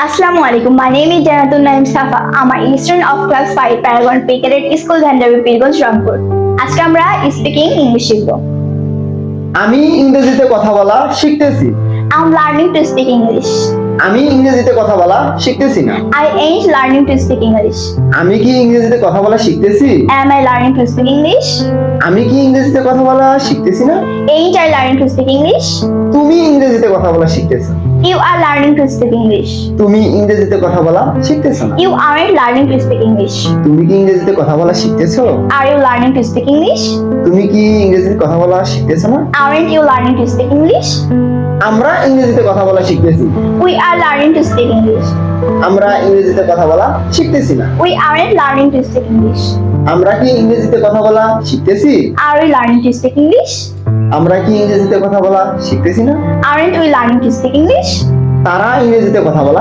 Assalamu alaikum. My name is Janatun Naim Safa. I'm a student of class 5 Paragon P-Cadet School Dhandabi Pirgol Rampur. আজকে আমরা speaking English শিখব। আমি ইংরেজিতে কথা বলা শিখতেছি। I'm learning to speak English. আমি ইংরেজিতে কথা বলা শিখতেছি না। I ain't learning to speak English. আমি কি ইংরেজিতে কথা বলা শিখতেছি? Am I learning to speak English? আমি কি ইংরেজিতে কথা বলা শিখতেছি না? Ain't I learning to speak English? তুমি ইংরেজিতে কথা বলা শিখতেছো। You are learning to speak English. তুমি ইংরেজিতে কথা বলা শিখতেছো না। You aren't learning to speak English. তুমি কি ইংরেজিতে কথা বলা শিখতেছো? Are you learning to speak English? তুমি কি ইংরেজিতে কথা বলা শিখতেছো না? Aren't you learning to speak English? আমরা ইংরেজিতে কথা বলা শিখতেছি। We are learning to speak English. আমরা ইংরেজিতে কথা বলা শিখতেছি না। We aren't learning to speak English. আমরা কি ইংরেজিতে কথা বলা শিখতেছি? Are we learning to speak English? আমরা কি ইংরেজিতে কথা বলা শিখতেছি না? Aren't we learning to speak English? তারা ইংরেজিতে কথা বলা